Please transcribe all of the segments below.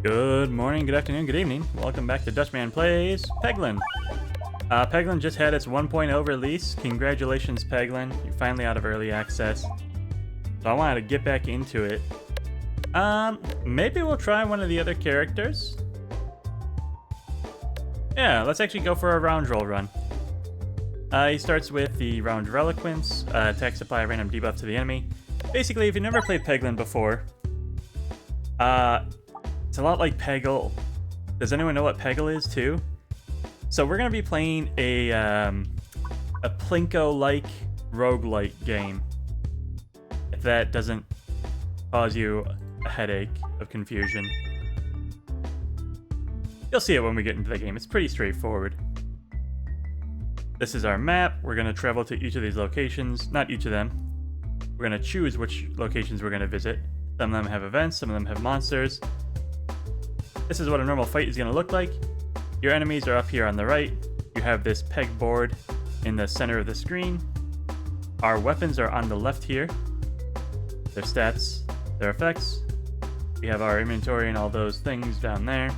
Good morning, good afternoon, good evening. Welcome back to Dutchman Plays Peglin. Peglin just had its 1.0 release. Congratulations, Peglin. You're finally out of early access. So I wanted to get back into it. Maybe we'll try one of the other characters. Yeah, let's actually go for a round roll run. He starts with the round relics. Attacks apply a random debuff to the enemy. Basically, if you've never played Peglin before, it's a lot like Peggle. Does anyone know what Peggle is too? So we're gonna be playing a Pachinko-like roguelike game. If that doesn't cause you a headache of confusion. You'll see it when we get into the game. It's pretty straightforward. This is our map. We're gonna travel to each of these locations. Not each of them. We're gonna choose which locations we're gonna visit. Some of them have events, some of them have monsters. This is what a normal fight is going to look like. Your enemies are up here on the right. You have this peg board in the center of the screen. Our weapons are on the left here. Their stats, their effects. We have our inventory and all those things down there.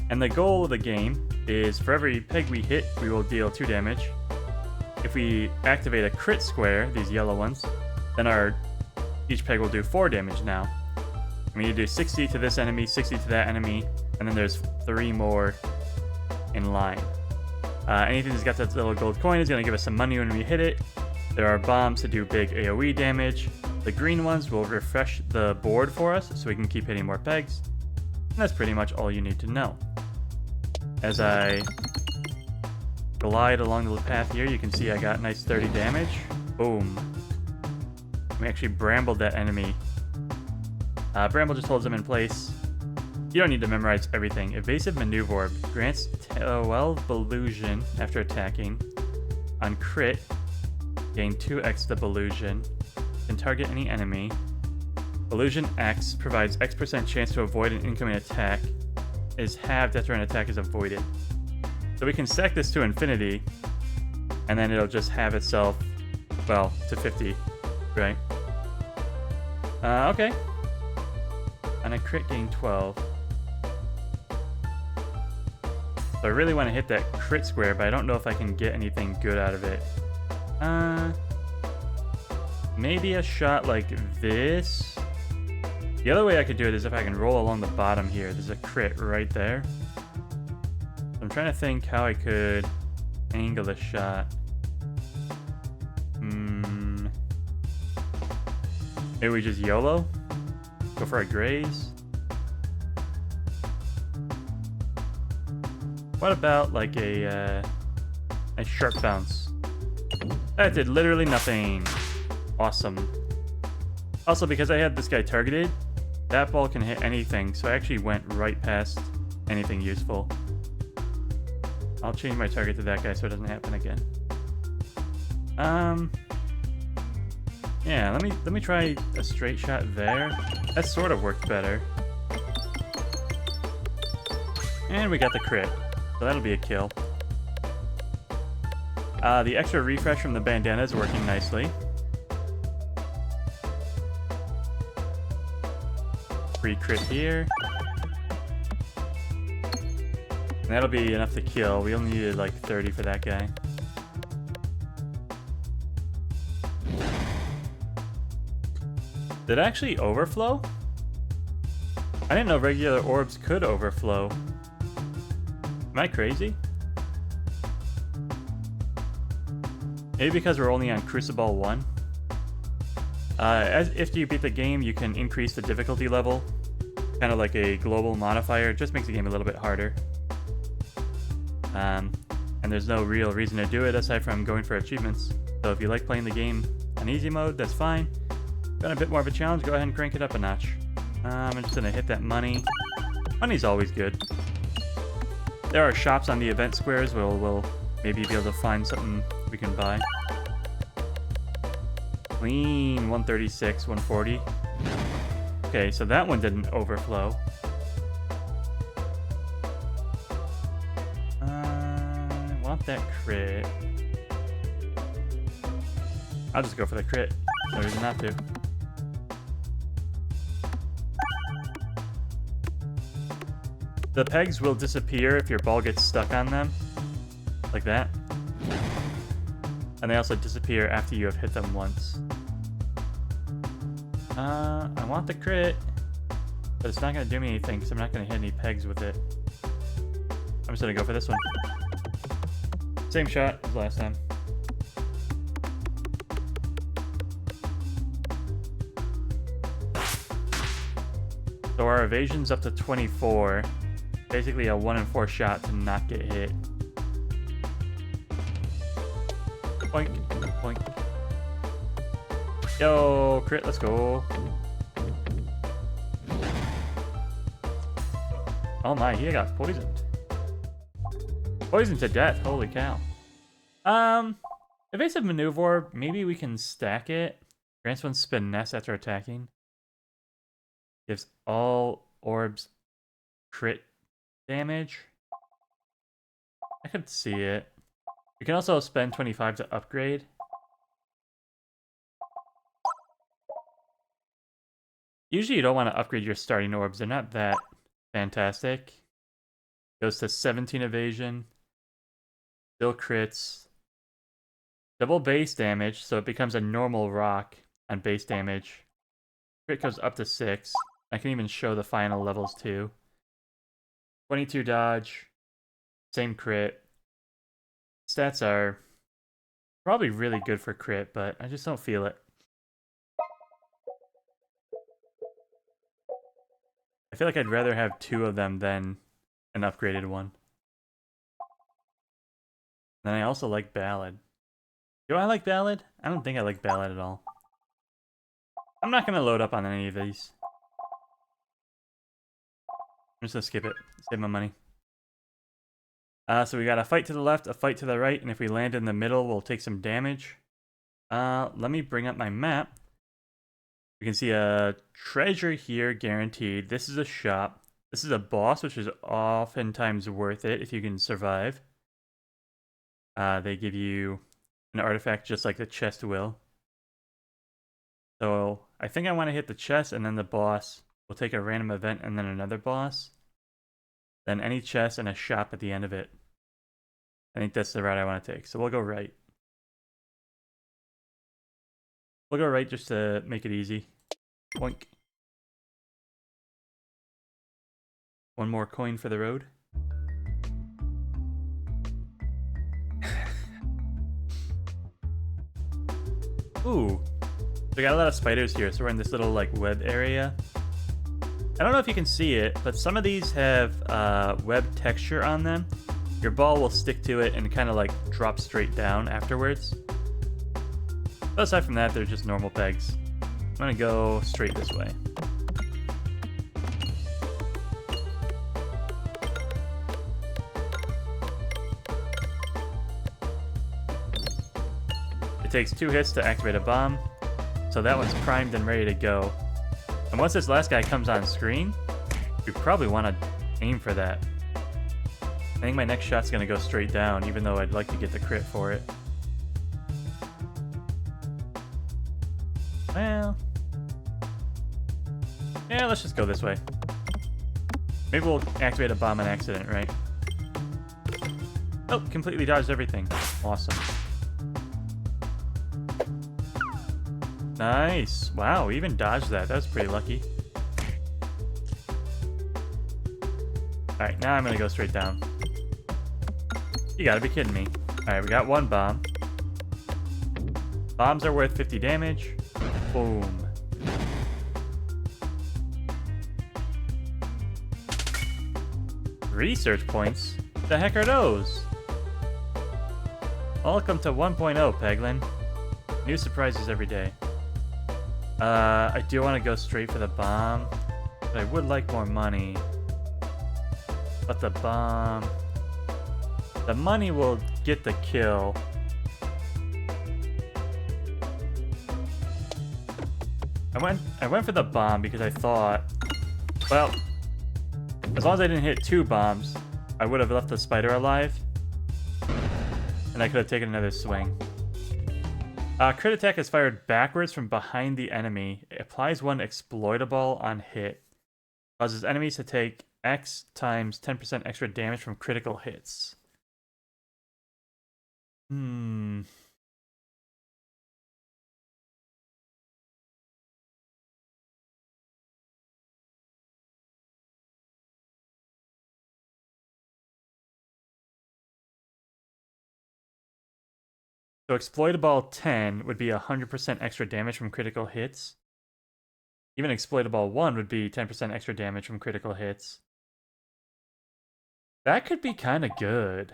And the goal of the game is for every peg we hit, we will deal 2 damage. If we activate a crit square, these yellow ones, then each peg will do 4 damage now. We need to do 60 to this enemy, 60 to that enemy, and then there's 3 more in line. Anything that's got that little gold coin is going to give us some money when we hit it. There are bombs to do big AoE damage. The green ones will refresh the board for us so we can keep hitting more pegs. And that's pretty much all you need to know. As I glide along the path here, you can see I got nice 30 damage. Boom. We actually brambled that enemy. Bramble just holds them in place. You don't need to memorize everything. Evasive Maneuver Orb grants 12 Illusion after attacking. On crit, gain 2x the Illusion. Can target any enemy. Illusion X provides X% chance to avoid an incoming attack. Is halved after an attack is avoided. So we can stack this to infinity, and then it'll just have itself, well, to 50, right? Okay. And a crit gain 12. So I really want to hit that crit square, but I don't know if I can get anything good out of it. Maybe a shot like this. The other way I could do it is if I can roll along the bottom here. There's a crit right there. I'm trying to think how I could angle the shot. Maybe we just YOLO? Go for a graze? What about like a sharp bounce? That did literally nothing. Awesome. Also, because I had this guy targeted, that ball can hit anything, so I actually went right past anything useful. I'll change my target to that guy so it doesn't happen again. Yeah, let me try a straight shot there. That sort of worked better. And we got the crit, so that'll be a kill. The extra refresh from the bandana is working nicely. Free crit here. And that'll be enough to kill. We only needed like 30 for that guy. Did it actually overflow? I didn't know regular orbs could overflow. Am I crazy? Maybe because we're only on Crucible 1. If you beat the game, you can increase the difficulty level. Kind of like a global modifier. It just makes the game a little bit harder. And there's no real reason to do it aside from going for achievements. So if you like playing the game on easy mode, that's fine. Got a bit more of a challenge, go ahead and crank it up a notch. I'm just gonna hit that money. Money's always good. There are shops on the event squares where we'll maybe be able to find something we can buy. Clean, 136, 140. Okay, so that one didn't overflow. I want that crit. I'll just go for the crit. No reason not to. The pegs will disappear if your ball gets stuck on them. Like that. And they also disappear after you have hit them once. I want the crit, but it's not going to do me anything because I'm not going to hit any pegs with it. I'm just going to go for this one. Same shot as last time. So our evasion's up to 24. Basically a 1 in 4 shot to not get hit. Boink, boink. Yo, crit, let's go. Oh my, he got poisoned. Poisoned to death, holy cow. Evasive maneuver, maybe we can stack it. Grants one spin nest after attacking. Gives all orbs crit damage. I could see it. You can also spend 25 to upgrade. Usually you don't want to upgrade your starting orbs. They're not that fantastic. Goes to 17 evasion. Still crits. Double base damage, so it becomes a normal rock on base damage. Crit goes up to 6. I can even show the final levels too. 22 dodge. Same crit. Stats are probably really good for crit, but I just don't feel it. I feel like I'd rather have 2 of them than an upgraded one. And I also like Ballad. Do I like Ballad? I don't think I like Ballad at all. I'm not going to load up on any of these. I'm just going to skip it. Save my money. So we got a fight to the left, a fight to the right, and if we land in the middle, we'll take some damage. Let me bring up my map. We can see a treasure here, guaranteed. This is a shop. This is a boss, which is oftentimes worth it if you can survive. They give you an artifact just like the chest will. So I think I want to hit the chest and then the boss. We'll take a random event and then another boss. Then any chest and a shop at the end of it. I think that's the route I want to take. So we'll go right. We'll go right just to make it easy. Boink. One more coin for the road. Ooh. We got a lot of spiders here, so we're in this little like web area. I don't know if you can see it, but some of these have web texture on them. Your ball will stick to it and kind of like drop straight down afterwards. But aside from that, they're just normal pegs. I'm gonna go straight this way. It takes 2 hits to activate a bomb, so that one's primed and ready to go. And once this last guy comes on screen, you probably want to aim for that. I think my next shot's going to go straight down, even though I'd like to get the crit for it. Well... yeah, let's just go this way. Maybe we'll activate a bomb on accident, right? Oh, completely dodged everything. Awesome. Nice. Wow, we even dodged that. That was pretty lucky. Alright, now I'm going to go straight down. You gotta be kidding me. Alright, we got 1 bomb. Bombs are worth 50 damage. Boom. Research points? The heck are those? Welcome to 1.0, Peglin. New surprises every day. I do want to go straight for the bomb, but I would like more money. But the bomb... the money will get the kill. I went for the bomb because I thought, well, as long as I didn't hit 2 bombs, I would have left the spider alive, and I could have taken another swing. Crit attack is fired backwards from behind the enemy. It applies 1 exploitable on hit. Causes enemies to take X times 10% extra damage from critical hits. So exploitable 10 would be 100% extra damage from critical hits. Even exploitable 1 would be 10% extra damage from critical hits. That could be kind of good.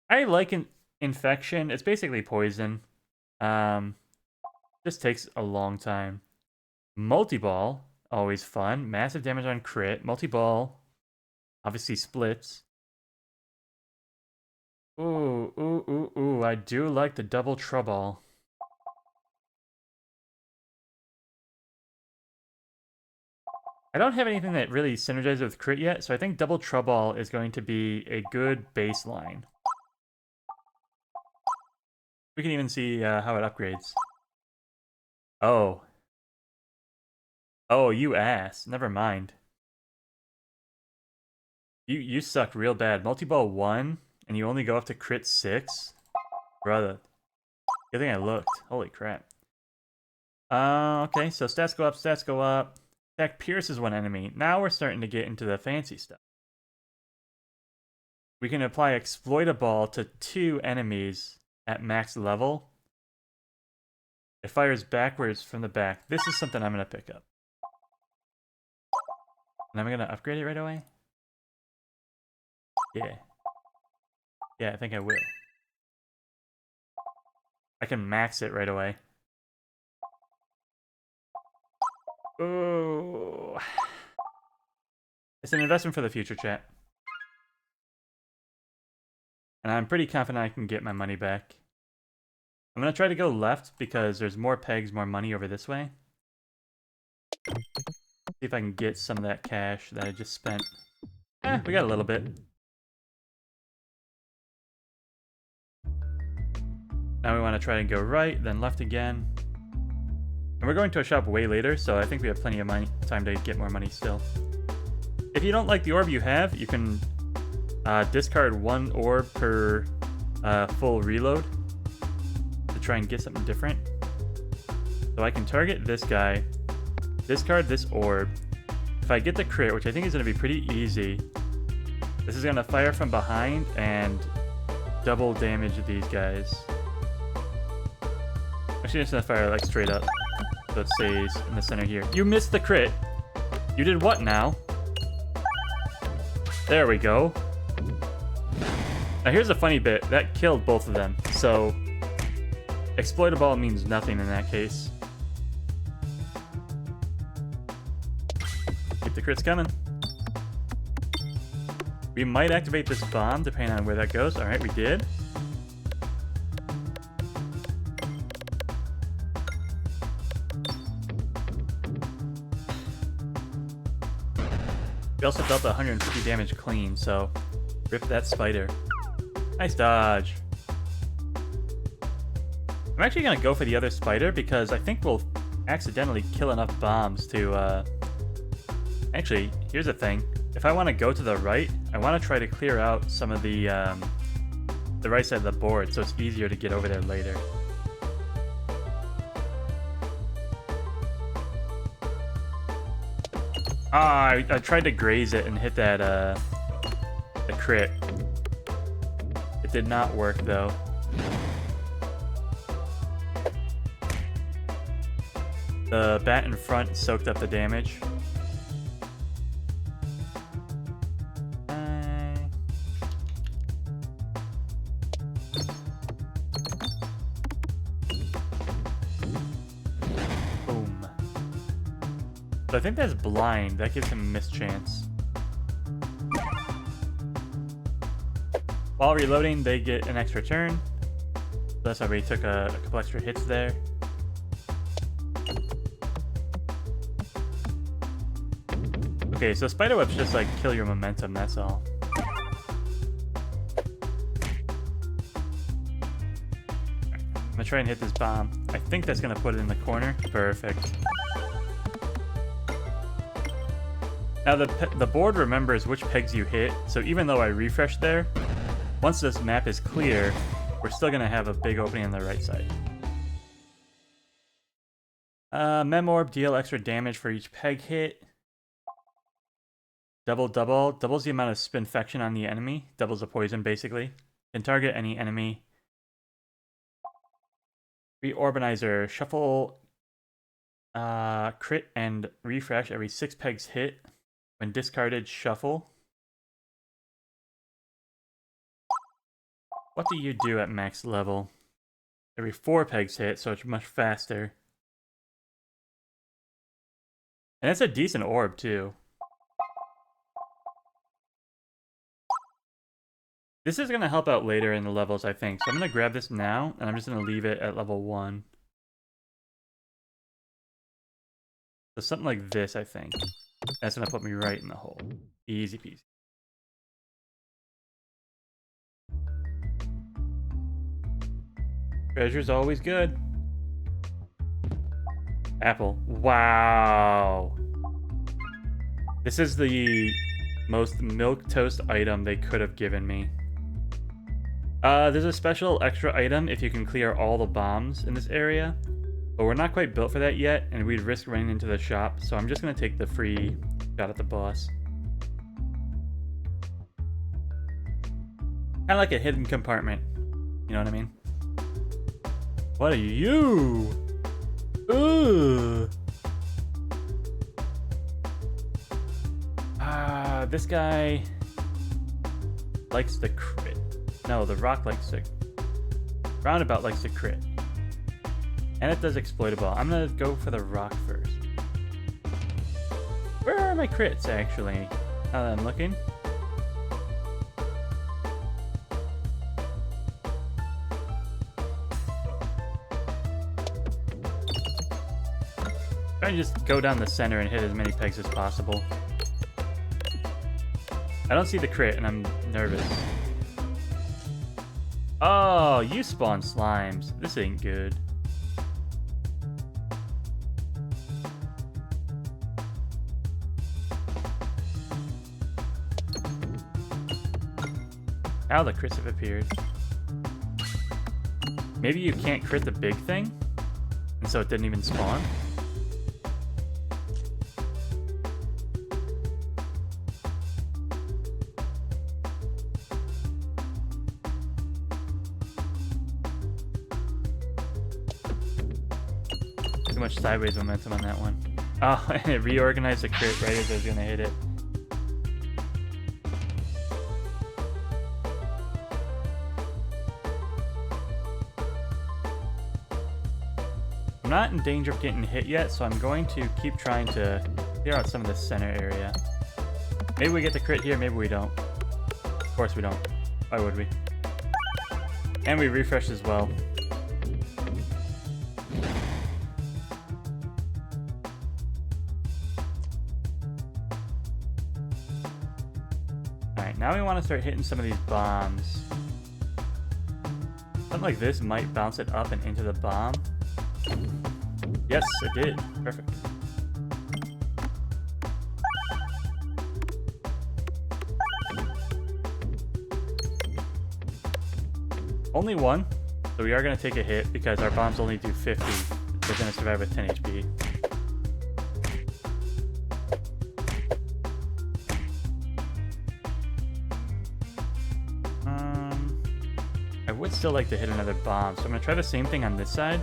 I like infection. It's basically poison. This takes a long time. Multi-ball, always fun. Massive damage on crit. Multi-ball, obviously splits. Ooh, I do like the double trouble. I don't have anything that really synergizes with crit yet, so I think double trouble is going to be a good baseline. We can even see how it upgrades. Oh. Oh, you ass. Never mind. You suck real bad. Multi-ball 1, and you only go up to crit 6? Brother. Good thing I looked. Holy crap. Okay, so stats go up, stats go up. Attack pierces one enemy. Now we're starting to get into the fancy stuff. We can apply exploitable to 2 enemies at max level. It fires backwards from the back. This is something I'm going to pick up. And I'm going to upgrade it right away? Yeah. Yeah, I think I will. I can max it right away. Oh. It's an investment for the future, chat. And I'm pretty confident I can get my money back. I'm going to try to go left because there's more pegs, more money over this way. See if I can get some of that cash that I just spent. We got a little bit. Now we want to try and go right, then left again. And we're going to a shop way later, so I think we have plenty of time to get more money still. If you don't like the orb you have, you can discard 1 orb per full reload to try and get something different. So I can target this guy, discard this orb. If I get the crit, which I think is going to be pretty easy, this is going to fire from behind and double damage these guys. Actually, it's going to fire like straight up. So it stays in the center here. You missed the crit. You did what now? There we go. Now here's a funny bit. That killed both of them. So exploitable means nothing in that case. Keep the crits coming. We might activate this bomb depending on where that goes. Alright, we did. We also dealt 150 damage clean, so rip that spider. Nice dodge. I'm actually going to go for the other spider because I think we'll accidentally kill enough bombs to... Actually, here's the thing. If I want to go to the right, I want to try to clear out some of the right side of the board so it's easier to get over there later. I tried to graze it and hit that, the crit. It did not work, though. The bat in front soaked up the damage. So I think that's blind. That gives him a mischance. While reloading, they get an extra turn. That's why we took a couple extra hits there. Okay, so spiderwebs just like kill your momentum, that's all. I'm gonna try and hit this bomb. I think that's gonna put it in the corner. Perfect. Now the board remembers which pegs you hit, so even though I refreshed there, once this map is clear, we're still gonna have a big opening on the right side. Mem orb, deal extra damage for each peg hit. Doubles the amount of spinfection on the enemy. Doubles the poison, basically. Can target any enemy. Reorbanizer, shuffle, crit and refresh every 6 pegs hit. When discarded, shuffle. What do you do at max level? Every 4 pegs hit, so it's much faster. And it's a decent orb, too. This is going to help out later in the levels, I think. So I'm going to grab this now, and I'm just going to leave it at level 1. So something like this, I think. That's going to put me right in the hole. Easy peasy. Treasure's always good. Apple. Wow. This is the most milquetoast item they could have given me. There's a special extra item if you can clear all the bombs in this area, but we're not quite built for that yet, and we'd risk running into the shop, so I'm just going to take the free shot at the boss. Kind of like a hidden compartment, you know what I mean? What are you? Ooh. This guy likes the crit. No, the rock likes to... Roundabout likes to crit. And it does exploitable. I'm gonna go for the rock first. Where are my crits, actually? Now that I'm looking. Try and just go down the center and hit as many pegs as possible. I don't see the crit, and I'm nervous. Oh, you spawn slimes. This ain't good. Now the crits have appeared. Maybe you can't crit the big thing, and so it didn't even spawn? Much sideways momentum on that one. Oh, and it reorganized the crit right as I was gonna hit it. I'm not in danger of getting hit yet, so I'm going to keep trying to clear out some of the center area. Maybe we get the crit here, maybe we don't. Of course we don't. Why would we? And we refresh as well. Now we want to start hitting some of these bombs. Something like this might bounce it up and into the bomb. Yes, it did. Perfect. Only one, so we are going to take a hit because our bombs only do 50. They're going to survive with 10 HP. I would still like to hit another bomb, so I'm going to try the same thing on this side.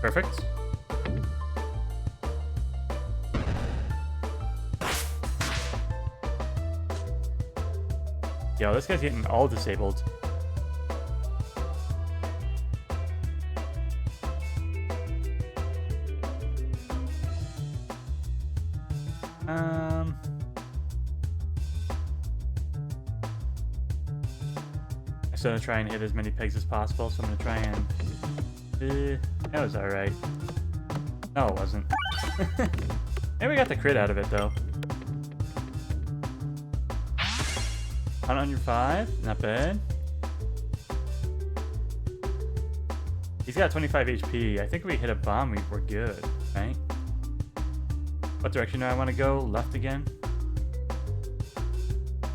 Perfect. Yo, this guy's getting all disabled. I'm going to try and hit as many pegs as possible, so I'm going to try and... that was alright. No, it wasn't. Maybe we got the crit out of it, though. 105, not bad. He's got 25 HP. I think if we hit a bomb, we're good, right? What direction do I want to go? Left again?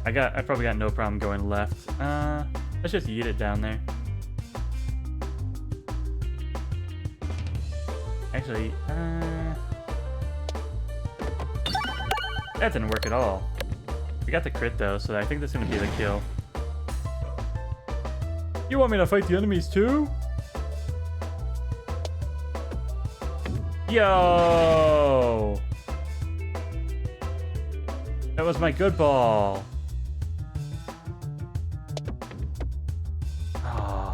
I probably got no problem going left. Let's just yeet it down there. Actually, that didn't work at all. We got the crit though, so I think that's gonna be the kill. You want me to fight the enemies too? Yo! That was my good ball. Oh.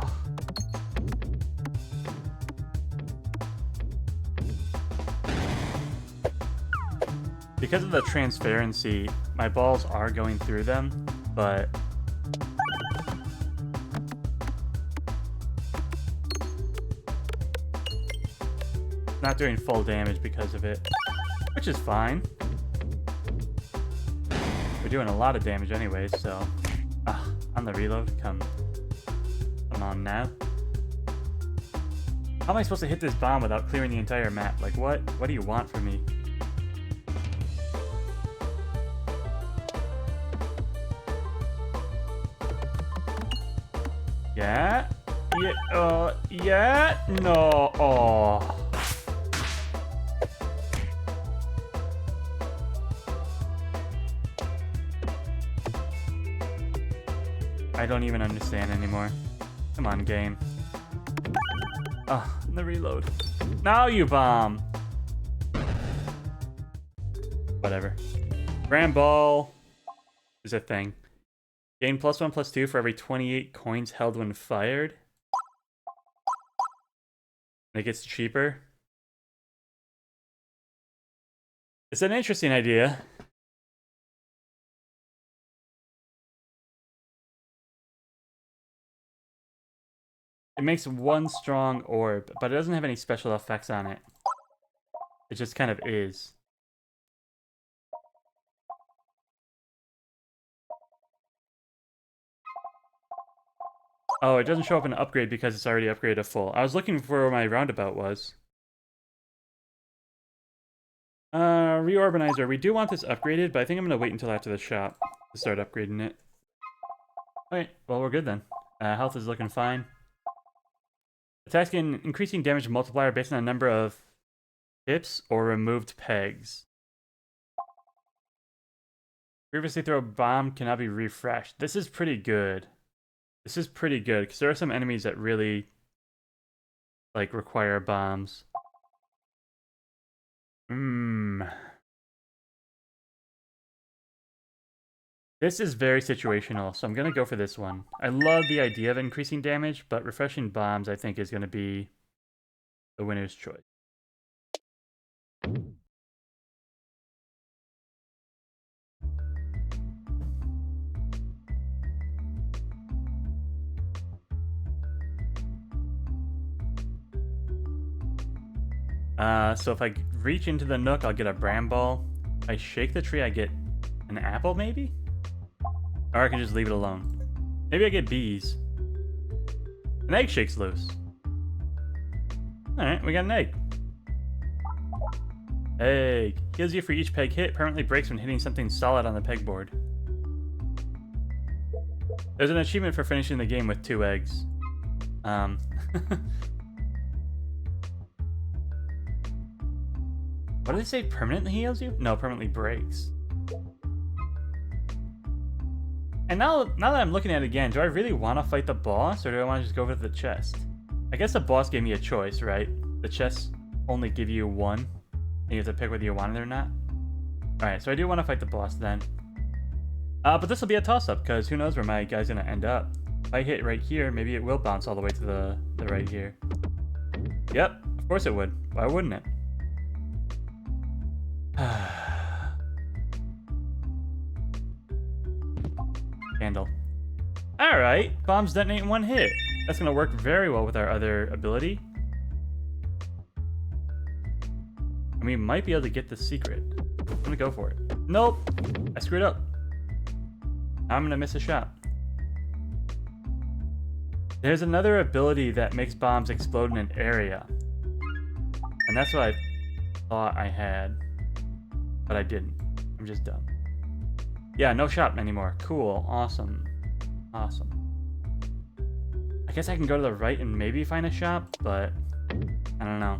Because of the transparency, my balls are going through them, but not doing full damage because of it, which is fine. We're doing a lot of damage anyway, so on the reload, come on now. How am I supposed to hit this bomb without clearing the entire map? Like what do you want from me? Yeah, yeah, no, oh. I don't even understand anymore. Come on, game. The reload. Now you bomb! Whatever. Grand Ball is a thing. Gain +1/+2 for every 28 coins held when fired. And it gets cheaper. It's an interesting idea. It makes one strong orb, but it doesn't have any special effects on it. It just kind of is. Oh, it doesn't show up in upgrade because it's already upgraded to full. I was looking for where my roundabout was. Reorbanizer. We do want this upgraded, but I think I'm going to wait until after the shop to start upgrading it. Okay, well, we're good then. Health is looking fine. Attacks gain increasing damage multiplier based on a number of hits or removed pegs. Previously throw bomb cannot be refreshed. This is pretty good. This is pretty good, because there are some enemies that really, like, require bombs. This is very situational, so I'm going to go for this one. I love the idea of increasing damage, but refreshing bombs, I think, is going to be the winner's choice. So if I reach into the nook, I'll get a bram ball. If I shake the tree, I get an apple, maybe? Or I can just leave it alone. Maybe I get bees. An egg shakes loose. Alright, we got an egg. Egg. Heals you for each peg hit. Permanently breaks when hitting something solid on the pegboard. There's an achievement for finishing the game with 2 eggs. What did they say? Permanently heals you? No, permanently breaks. And now that I'm looking at it again, do I really want to fight the boss, or do I want to just go for the chest? I guess the boss gave me a choice, right? The chests only give you 1, and you have to pick whether you want it or not. Alright, so I do want to fight the boss then. But this will be a toss-up, because who knows where my guy's going to end up. If I hit right here, maybe it will bounce all the way to the right here. Yep, of course it would. Why wouldn't it? Candle. Alright, bombs detonate in 1 hit. That's going to work very well with our other ability. And we might be able to get the secret. I'm going to go for it. Nope! I screwed up. Now I'm going to miss a shot. There's another ability that makes bombs explode in an area. And that's what I thought I had. But I didn't. I'm just dumb. Yeah, no shop anymore. Cool. Awesome. Awesome. I guess I can go to the right and maybe find a shop, but I don't know.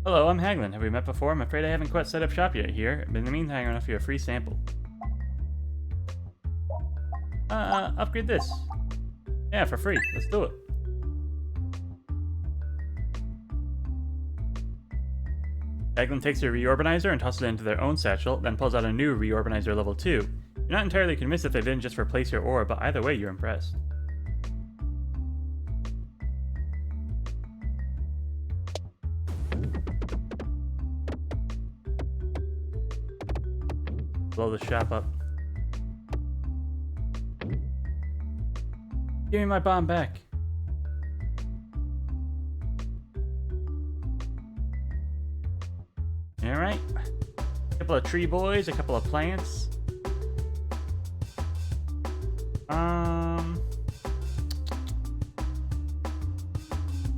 Hello, I'm Peglin. Have we met before? I'm afraid I haven't quite set up shop yet here, but in the meantime, I'm gonna offer you a free sample. Upgrade this. Yeah, for free. Let's do it. Peglin takes their reorganizer and tosses it into their own satchel, then pulls out a new reorganizer level 2. You're not entirely convinced if they didn't just replace your orb, but either way, you're impressed. Blow the shop up. Give me my bomb back. Alright. A couple of tree boys, a couple of plants.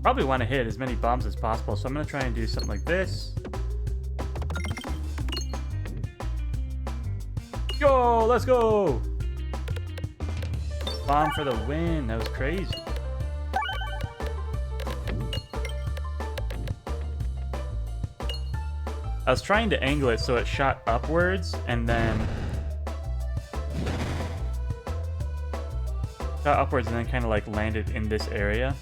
Probably want to hit as many bombs as possible, so I'm going to try and do something like this. Yo, let's go! Bomb for the win. That was crazy. I was trying to angle it so it shot upwards and then kind of like landed in this area.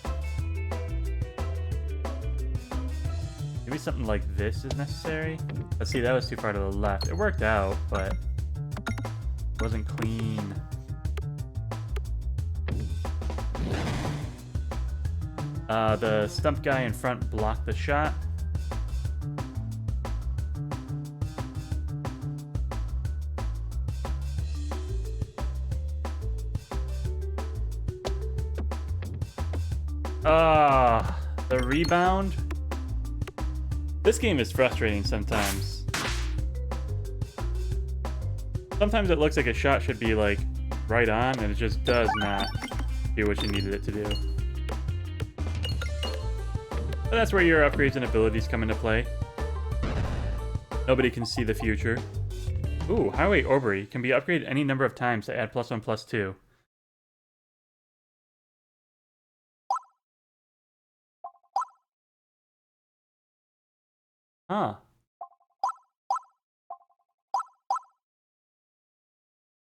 Maybe something like this is necessary. Let's see, that was too far to the left. It worked out, but it wasn't clean. The stump guy in front blocked the shot. The rebound. This game is frustrating sometimes. Sometimes it looks like a shot should be like right on, and it just does not do what you needed it to do. But that's where your upgrades and abilities come into play. Nobody can see the future. Ooh, Highway Orbery can be upgraded any number of times to add +1, +2. Huh.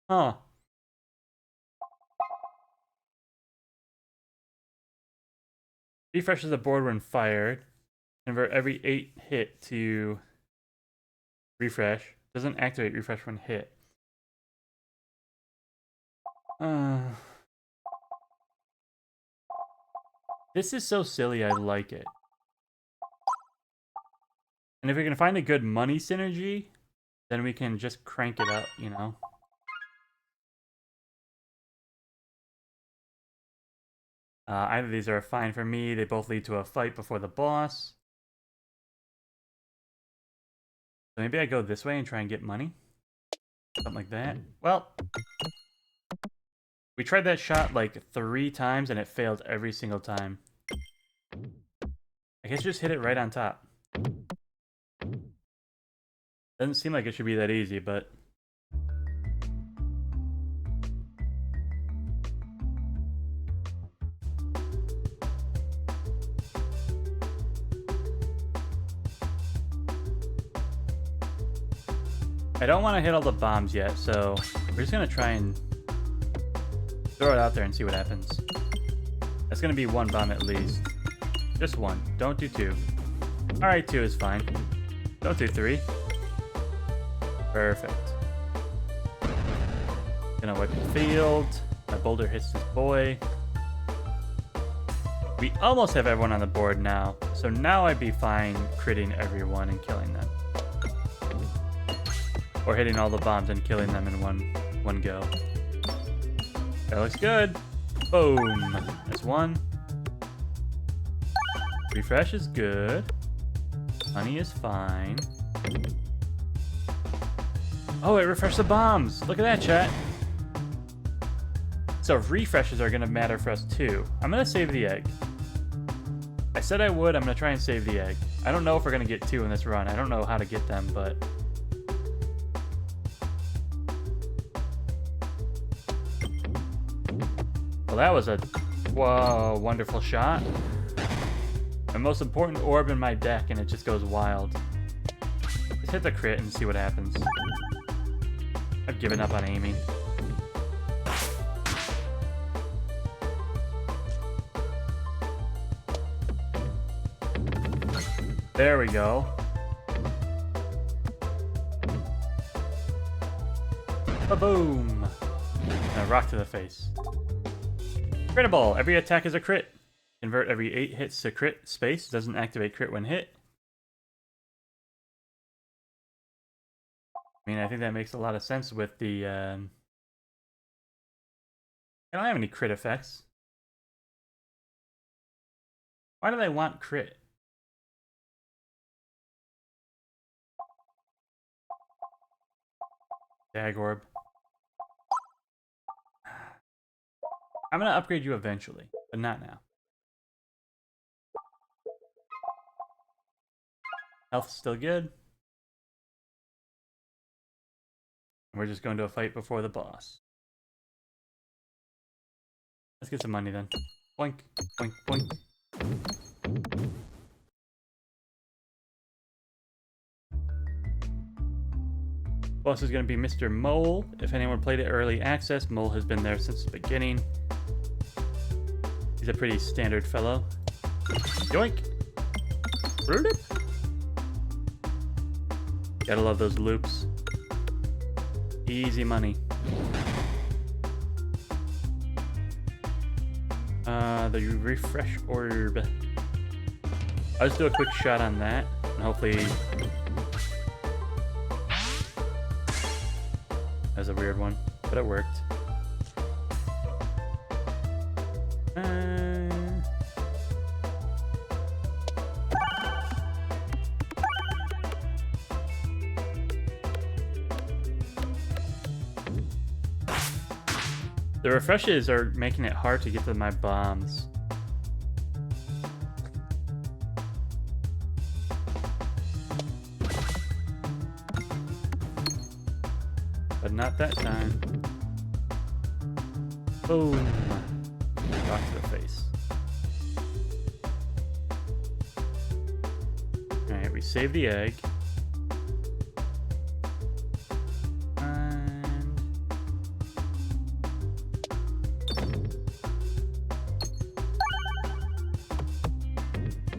Huh. Refreshes the board when fired. Convert every 8 hit to refresh. Doesn't activate refresh when hit. This is so silly, I like it. And if we can find a good money synergy, then we can just crank it up, you know? Either of these are fine for me. They both lead to a fight before the boss. So maybe I go this way and try and get money. Something like that. Well, we tried that shot like 3 times and it failed every single time. I guess just hit it right on top. Doesn't seem like it should be that easy, but... I don't want to hit all the bombs yet, so we're just going to try and throw it out there and see what happens. That's going to be 1 bomb at least. Just 1. Don't do 2. Alright, 2 is fine. Don't do 3. Perfect. Gonna wipe the field. My boulder hits this boy. We almost have everyone on the board now, so now I'd be fine critting everyone and killing them. Or hitting all the bombs and killing them in one go. That looks good. Boom. That's 1. Refresh is good. Honey is fine. Oh, it refreshed the bombs. Look at that, chat. So refreshes are gonna matter for us too. I'm gonna save the egg. I said I would, I'm gonna try and save the egg. I don't know if we're gonna get 2 in this run. I don't know how to get them, but... Well, that was a wonderful shot. The most important orb in my deck, and it just goes wild. Let's hit the crit and see what happens. I've given up on aiming. There we go. Ba-boom! And a rock to the face. Critable! Every attack is a crit. Convert every 8 hits to crit space. Doesn't activate crit when hit. I mean, I think that makes a lot of sense with the... I don't have any crit effects. Why do they want crit? Dag orb. I'm gonna upgrade you eventually, but not now. Health's still good. We're just going to a fight before the boss. Let's get some money then. Boink, boink, boink. Boss is going to be Mr. Mole. If anyone played it early access, Mole has been there since the beginning. He's a pretty standard fellow. Yoink! Gotta love those loops. Easy money. The refresh orb. I'll just do a quick shot on that, and hopefully... That was a weird one, but it worked. The refreshes are making it hard to get to my bombs. But not that time. Boom. Rock to the face. Alright, we save the egg.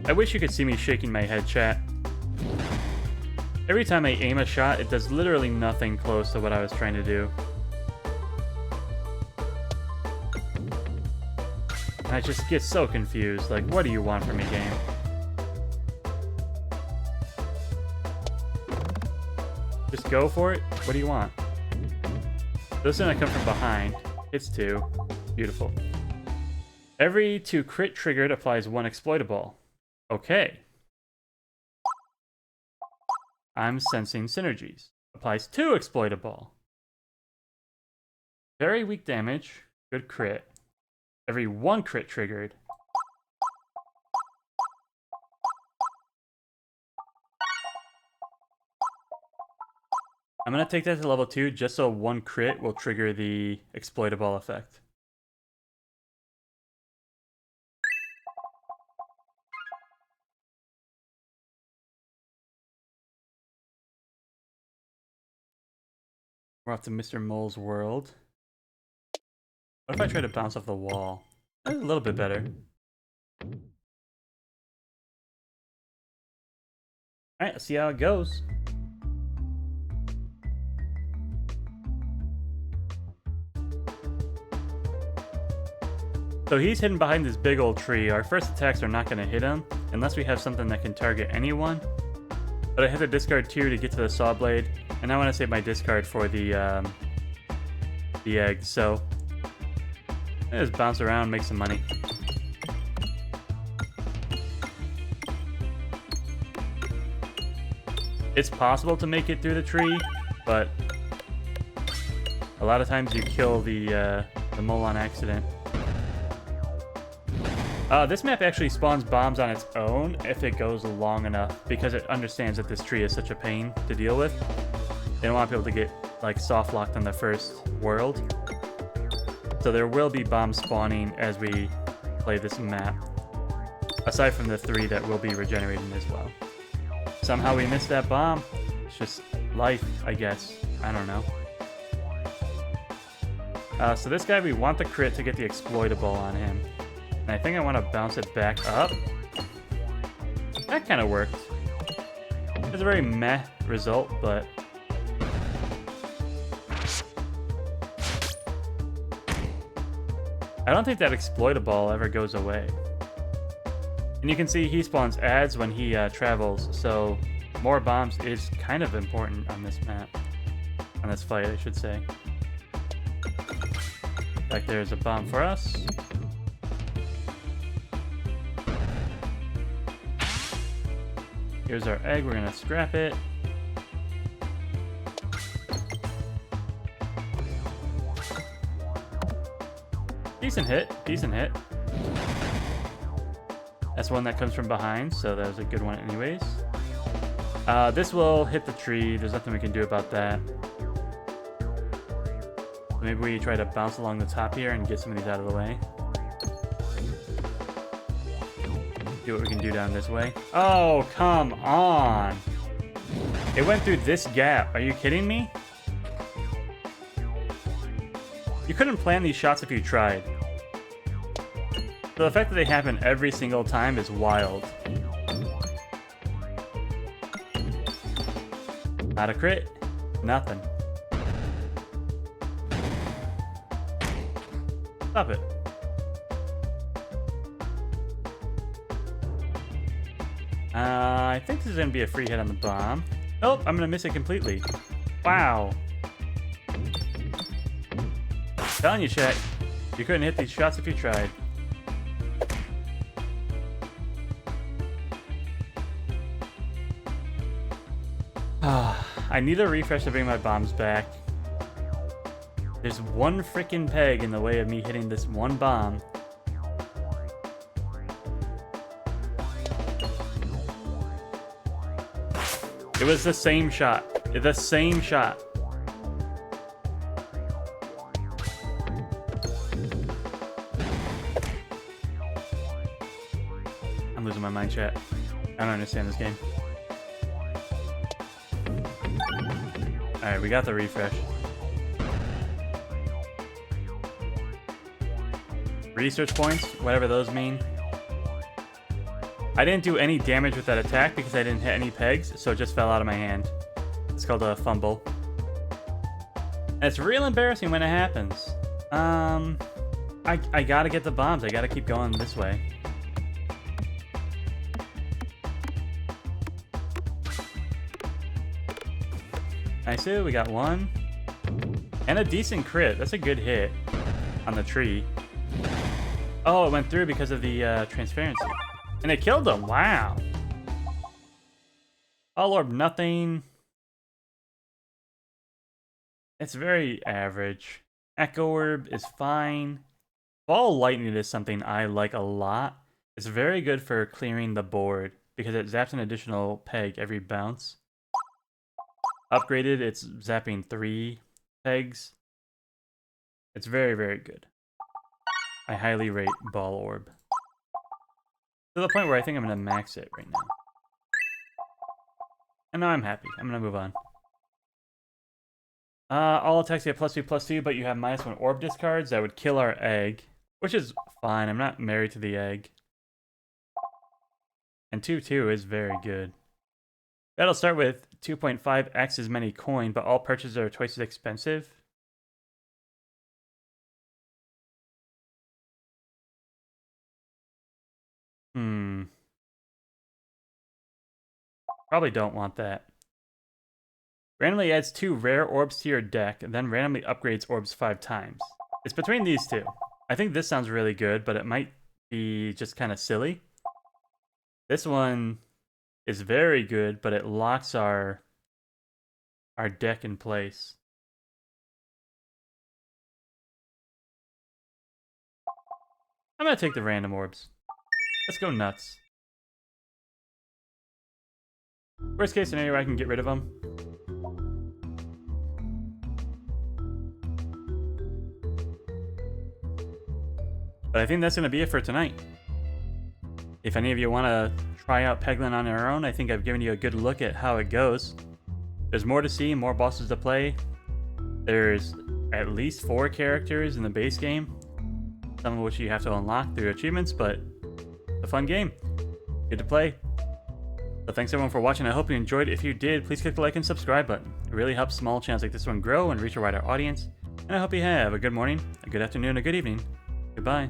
I wish you could see me shaking my head, chat. Every time I aim a shot, it does literally nothing close to what I was trying to do. And I just get so confused. Like, what do you want from me, game? Just go for it? What do you want? This time I come from behind. Hits 2. Beautiful. Every 2 crit triggered applies 1 exploitable. Okay. I'm sensing synergies. Applies 2 exploitable. Very weak damage. Good crit. Every 1 crit triggered. I'm gonna take that to level 2 just so 1 crit will trigger the exploitable effect. We're off to Mr. Mole's world. What if I try to bounce off the wall? That's a little bit better. Alright, let's see how it goes. So he's hidden behind this big old tree. Our first attacks are not going to hit him, unless we have something that can target anyone. But I have to discard 2 to get to the saw blade, and I want to save my discard for the egg, so I just bounce around, make some money. It's possible to make it through the tree, but a lot of times you kill the The mole on accident. This map actually spawns bombs on its own if it goes long enough, because it understands that this tree is such a pain to deal with. They don't want people to get like soft locked on the first world. So there will be bombs spawning as we play this map, aside from the 3 that will be regenerating as well. Somehow we missed that bomb. It's just life, I guess. I don't know. So this guy, we want the crit to get the exploitable on him. And I think I want to bounce it back up. That kind of worked. It's a very meh result, but... I don't think that exploitable ever goes away. And you can see he spawns ads when he travels, so more bombs is kind of important on this map. On this fight, I should say. Like there's a bomb for us. Here's our egg, we're gonna scrap it. Decent hit, decent hit. That's one that comes from behind, so that was a good one anyways. This will hit the tree, there's nothing we can do about that. Maybe we try to bounce along the top here and get some of these out of the way. See what we can do down this way. Oh, come on! It went through this gap. Are you kidding me? You couldn't plan these shots if you tried. So the fact that they happen every single time is wild. Not a crit. Nothing. Stop it. I think this is going to be a free hit on the bomb. Nope, I'm going to miss it completely. Wow. Telling you, chat, you couldn't hit these shots if you tried. I need a refresh to bring my bombs back. There's one freaking peg in the way of me hitting this one bomb. It was the same shot. The same shot. I'm losing my mind, chat. I don't understand this game. Alright, we got the refresh. Research points, whatever those mean. I didn't do any damage with that attack because I didn't hit any pegs, so it just fell out of my hand. It's called a fumble. And it's real embarrassing when it happens. I gotta get the bombs. I gotta keep going this way. Nice, we got one. And a decent crit. That's a good hit on the tree. Oh, it went through because of the transparency. And it killed him. Wow. All orb nothing. It's very average. Echo orb is fine. Ball lightning is something I like a lot. It's very good for clearing the board because it zaps an additional peg every bounce. Upgraded, it's zapping 3 pegs. It's very, very good. I highly rate ball orb. To the point where I think I'm going to max it right now. And now I'm happy. I'm going to move on. All attacks get +2/+2, but you have -1 orb discards. That would kill our egg, which is fine. I'm not married to the egg. And 2/2 is very good. That'll start with 2.5x as many coin, but all purchases are twice as expensive. Probably don't want that. Randomly adds 2 rare orbs to your deck, and then randomly upgrades orbs 5 times. It's between these two. I think this sounds really good, but it might be just kind of silly. This one is very good, but it locks our deck in place. I'm gonna take the random orbs. Let's go nuts. Worst case scenario, I can get rid of them. But I think that's going to be it for tonight. If any of you want to try out Peglin on your own, I think I've given you a good look at how it goes. There's more to see, more bosses to play. There's at least 4 characters in the base game, some of which you have to unlock through achievements, but it's a fun game. Good to play. So thanks everyone for watching. I hope you enjoyed. If you did, please click the like and subscribe button. It really helps small channels like this one grow and reach a wider audience. And I hope you have a good morning, a good afternoon, a good evening. Goodbye.